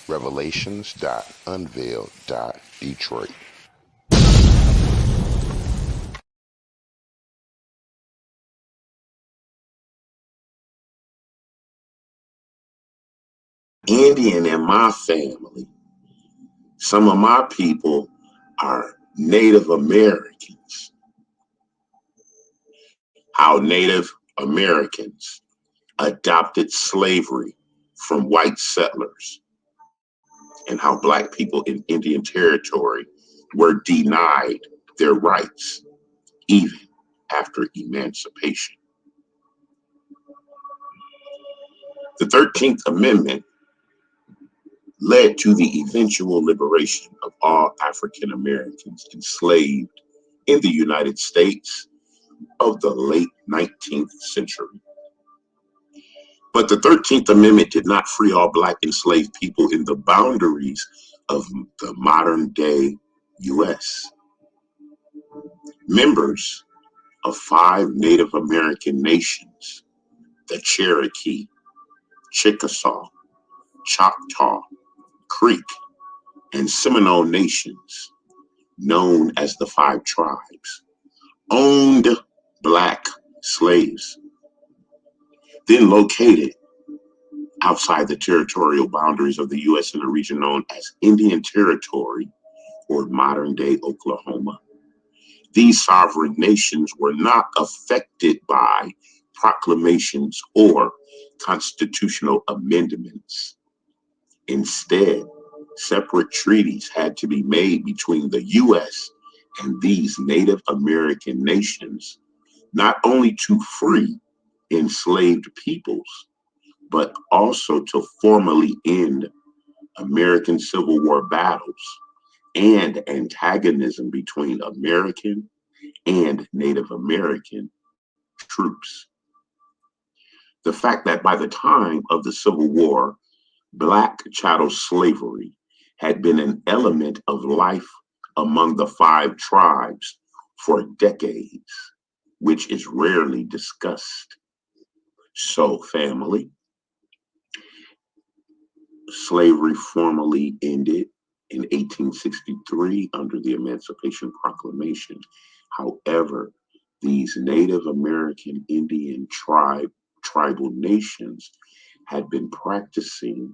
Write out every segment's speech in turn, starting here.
Revelations.Unveiled.Detroit. Indian in my family, some of my people are Native Americans. How Native Americans adopted slavery from white settlers, and how Black people in Indian Territory were denied their rights even after emancipation. The 13th Amendment led to the eventual liberation of all African Americans enslaved in the United States of the late 19th century. But the 13th Amendment did not free all Black enslaved people in the boundaries of the modern day US. Members of 5 Native American nations, the Cherokee, Chickasaw, Choctaw, Creek, and Seminole nations, known as the 5 tribes, owned Black slaves, then located outside the territorial boundaries of the U.S. in a region known as Indian Territory or modern-day Oklahoma. These sovereign nations were not affected by proclamations or constitutional amendments. Instead, separate treaties had to be made between the U.S. and these Native American nations, not only to free enslaved peoples, but also to formally end American Civil War battles and antagonism between American and Native American troops. The fact that by the time of the Civil War, Black chattel slavery had been an element of life among the 5 tribes for decades, which is rarely discussed. So, family, slavery formally ended in 1863 under the Emancipation Proclamation. However, these Native American Indian tribal nations had been practicing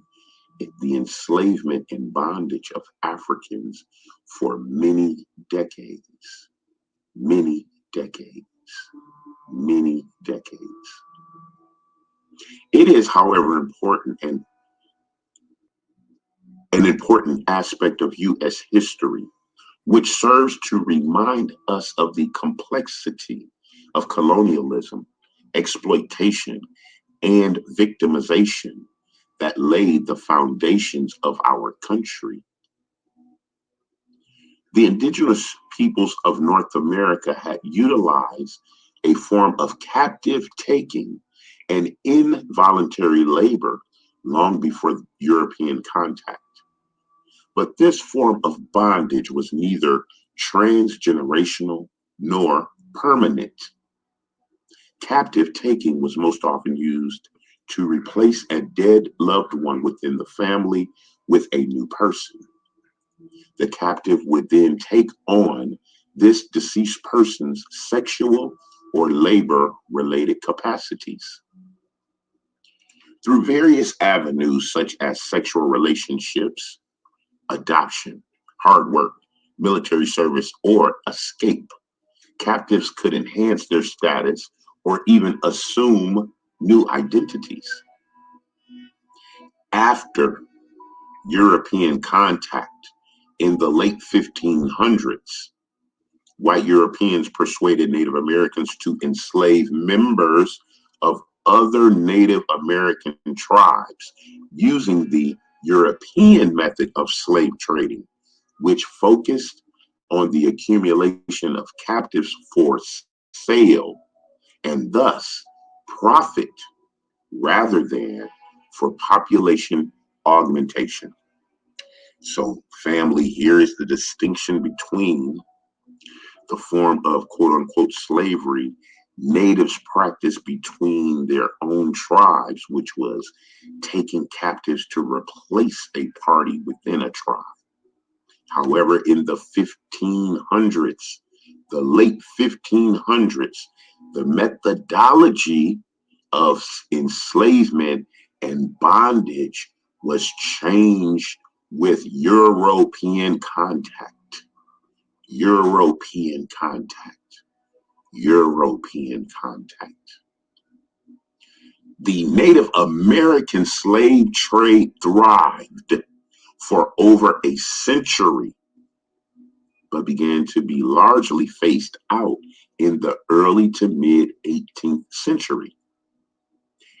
the enslavement and bondage of Africans for many decades, many decades, many decades. It is, however, important and an important aspect of U.S. history, which serves to remind us of the complexity of colonialism, exploitation, and victimization that laid the foundations of our country. The indigenous peoples of North America had utilized a form of captive taking and involuntary labor long before European contact. But this form of bondage was neither transgenerational nor permanent. Captive taking was most often used to replace a dead loved one within the family with a new person. The captive would then take on this deceased person's sexual or labor-related capacities. Through various avenues such as sexual relationships, adoption, hard work, military service, or escape, captives could enhance their status or even assume new identities. After European contact in the late 1500s, white Europeans persuaded Native Americans to enslave members of other Native American tribes using the European method of slave trading, which focused on the accumulation of captives for sale and thus profit rather than for population augmentation. So, family, here is the distinction between the form of quote unquote slavery Natives practiced between their own tribes, which was taking captives to replace a party within a tribe. However, in the 1500s, the late 1500s, the methodology of enslavement and bondage was changed with European contact. European contact. European contact. The Native American slave trade thrived for over a century, but began to be largely phased out in the early to mid 18th century.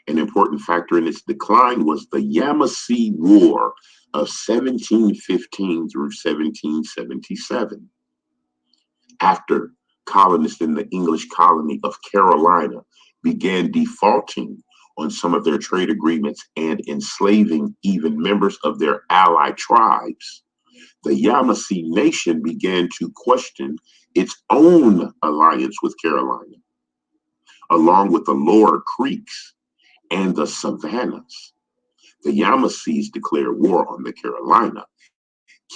An important factor in its decline was the Yamasee War of 1715 through 1777. After colonists in the English colony of Carolina began defaulting on some of their trade agreements and enslaving even members of their allied tribes, the Yamasee Nation began to question its own alliance with Carolina, along with the Lower Creeks and the Savannahs. The Yamasees declared war on the Carolina,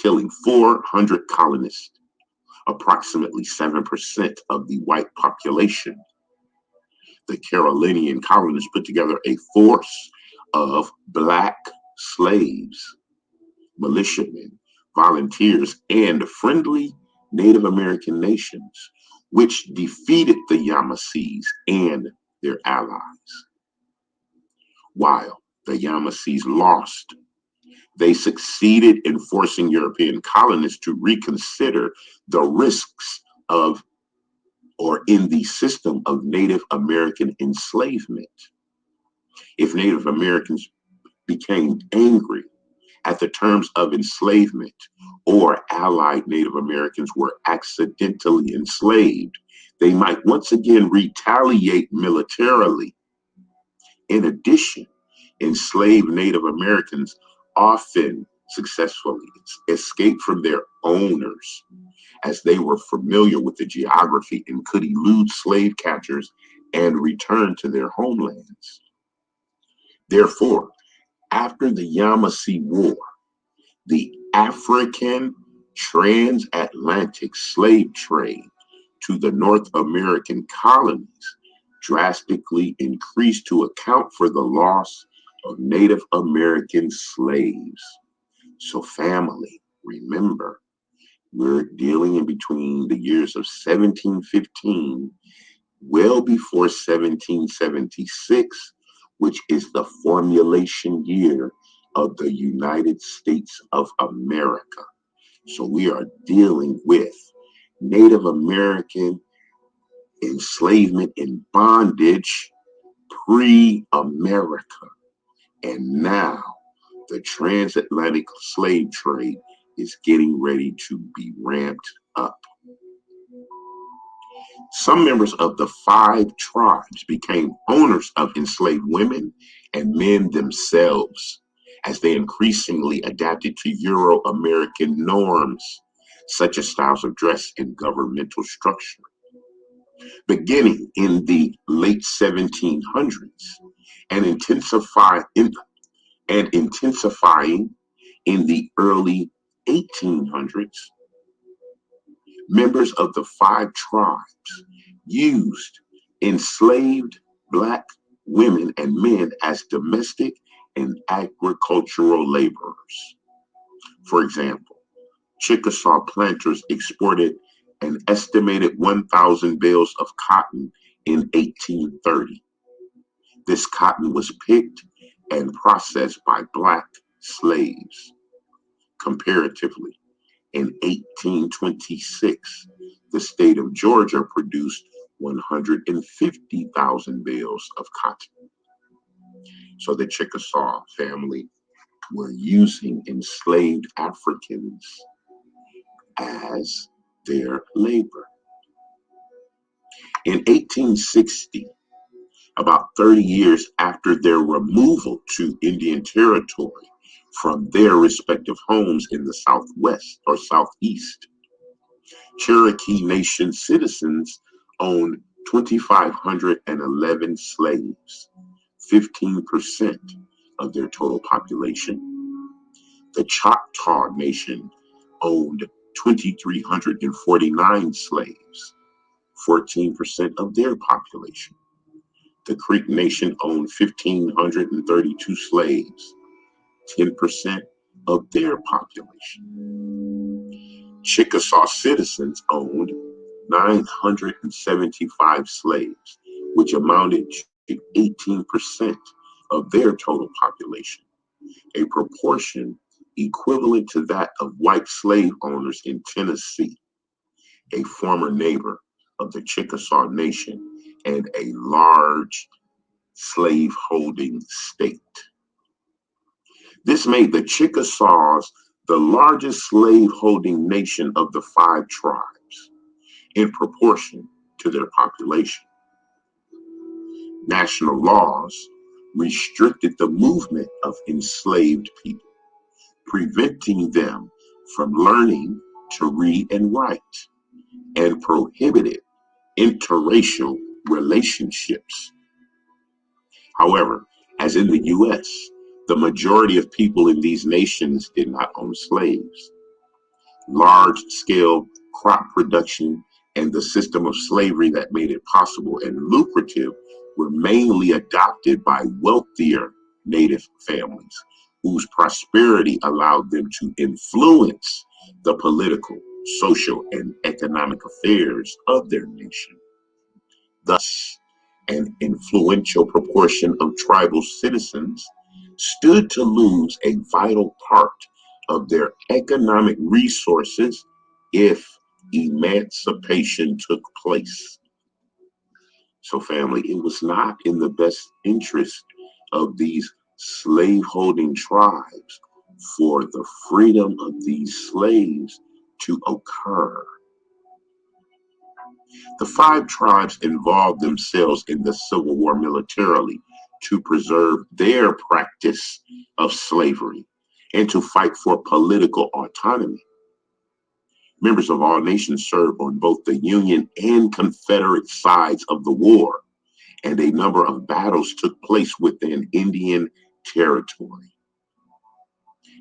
killing 400 colonists, approximately 7% of the white population. The Carolinian colonists put together a force of Black slaves, militiamen, volunteers, and friendly Native American nations, which defeated the Yamasees and their allies. While the Yamasees lost, they succeeded in forcing European colonists to reconsider the risks of or in the system of Native American enslavement. If Native Americans became angry at the terms of enslavement or allied Native Americans were accidentally enslaved, they might once again retaliate militarily. In addition, enslaved Native Americans often successfully escaped from their owners as they were familiar with the geography and could elude slave catchers and return to their homelands. Therefore, after the Yamasee War, the African transatlantic slave trade to the North American colonies drastically increased to account for the loss of Native American slaves. So, family, remember, we're dealing in between the years of 1715, well before 1776, which is the formulation year of the United States of America. So we are dealing with Native American enslavement and bondage pre-America. And now the transatlantic slave trade is getting ready to be ramped up. Some members of the 5 tribes became owners of enslaved women and men themselves as they increasingly adapted to Euro-American norms, such as styles of dress and governmental structure. Beginning in the late 1700s and intensifying in the early 1800s, members of the 5 tribes used enslaved Black women and men as domestic and agricultural laborers. For example, Chickasaw planters exported an estimated 1,000 bales of cotton in 1830. This cotton was picked and processed by Black slaves. Comparatively, in 1826, the state of Georgia produced 150,000 bales of cotton. So the Chickasaw family were using enslaved Africans as their labor. In 1860, about 30 years after their removal to Indian Territory from their respective homes in the Southwest or Southeast, Cherokee Nation citizens owned 2,511 slaves, 15% of their total population. The Choctaw Nation owned 2,349 slaves, 14% of their population. The Creek Nation owned 1,532 slaves, 10% of their population. Chickasaw citizens owned 975 slaves, which amounted to 18% of their total population, a proportion equivalent to that of white slave owners in Tennessee, a former neighbor of the Chickasaw Nation and a large slave-holding state. This made the Chickasaws the largest slave-holding nation of the 5 tribes in proportion to their population. National laws restricted the movement of enslaved people, preventing them from learning to read and write, and prohibited interracial relationships. However, as in the U.S., the majority of people in these nations did not own slaves. Large-scale crop production and the system of slavery that made it possible and lucrative were mainly adopted by wealthier native families, whose prosperity allowed them to influence the political, social, and economic affairs of their nation. Thus, an influential proportion of tribal citizens stood to lose a vital part of their economic resources if emancipation took place. So, family, it was not in the best interest of these slave-holding tribes for the freedom of these slaves to occur. The 5 tribes involved themselves in the Civil War militarily to preserve their practice of slavery and to fight for political autonomy. Members of all nations served on both the Union and Confederate sides of the war, and a number of battles took place within Indian territory.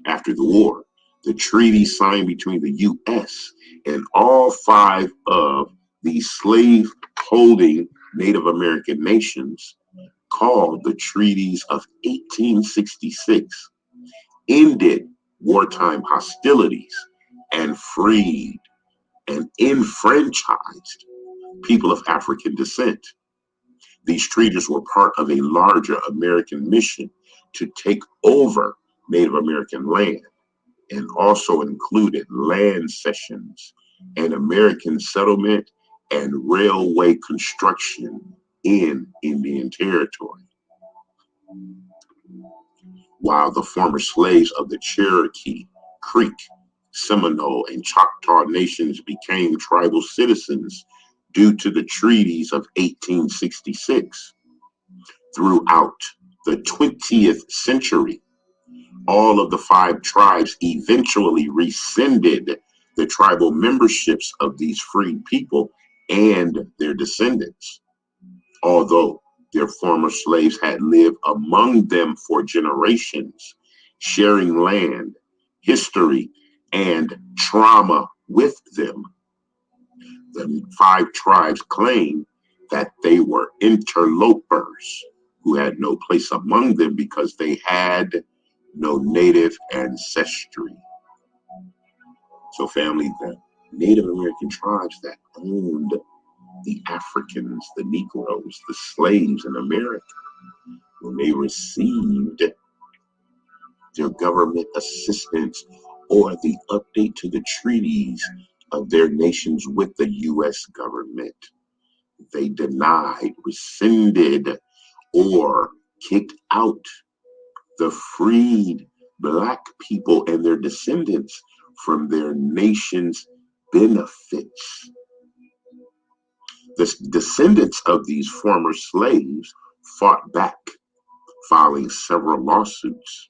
After the war, the treaty signed between the U.S. and all 5 of the slave-holding Native American nations, called the Treaties of 1866, ended wartime hostilities and freed and enfranchised people of African descent. These treaties were part of a larger American mission to take over Native American land, and also included land cessions and American settlement and railway construction in Indian Territory. While the former slaves of the Cherokee, Creek, Seminole, and Choctaw nations became tribal citizens due to the treaties of 1866, throughout the 20th century, all of the 5 tribes eventually rescinded the tribal memberships of these freed people and their descendants, although their former slaves had lived among them for generations, sharing land, history, and trauma with them. The 5 tribes claimed that they were interlopers who had no place among them because they had no native ancestry. So, family, the Native American tribes that owned the Africans, the Negroes, the slaves in America, when they received their government assistance or the update to the treaties of their nations with the U.S. government, they denied, rescinded, or kicked out the freed Black people and their descendants from their nation's benefits. The descendants of these former slaves fought back, filing several lawsuits.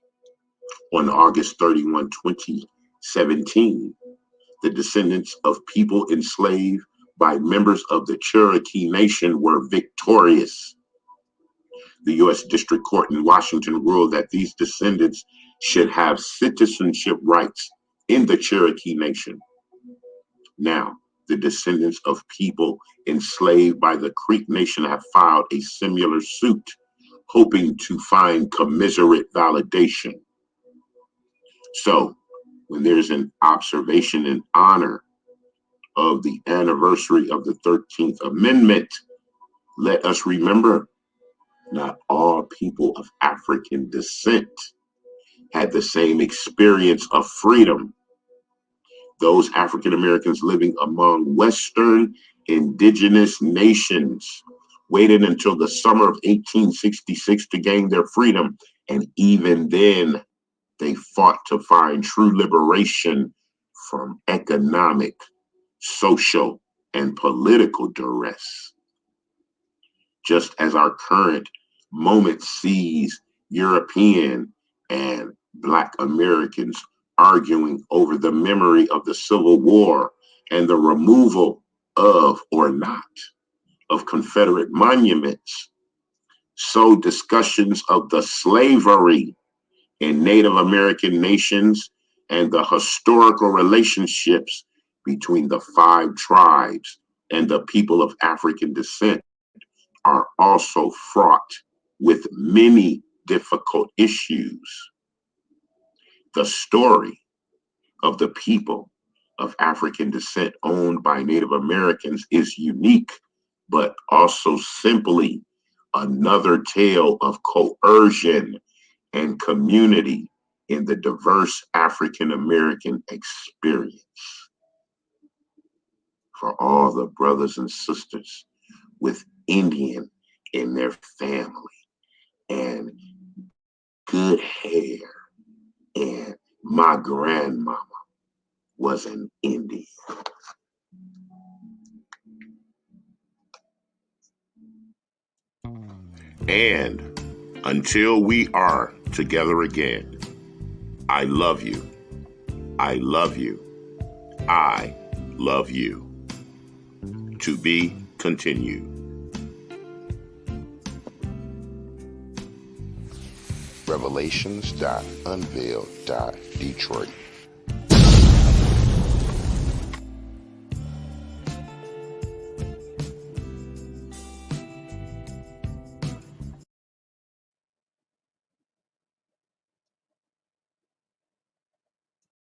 On August 31, 2017, the descendants of people enslaved by members of the Cherokee Nation were victorious. The U.S. District Court in Washington ruled that these descendants should have citizenship rights in the Cherokee Nation. Now, the descendants of people enslaved by the Creek Nation have filed a similar suit, hoping to find commiserate validation. So, when there's an observation in honor of the anniversary of the 13th Amendment, let us remember not all people of African descent had the same experience of freedom. Those African Americans living among Western indigenous nations waited until the summer of 1866 to gain their freedom, and even then they fought to find true liberation from economic, social, and political duress. Just as our current moment sees European and Black Americans arguing over the memory of the Civil War and the removal of or not of Confederate monuments, so discussions of the slavery in Native American nations and the historical relationships between the 5 tribes and the people of African descent are also fraught with many difficult issues. The story of the people of African descent owned by Native Americans is unique, but also simply another tale of coercion and community in the diverse African American experience. For all the brothers and sisters with Indian in their family and good hair, and my grandmama was an Indian. And until we are together again, I love you. I love you. I love you. To be continued. Revelations.Unveiled.Detroit.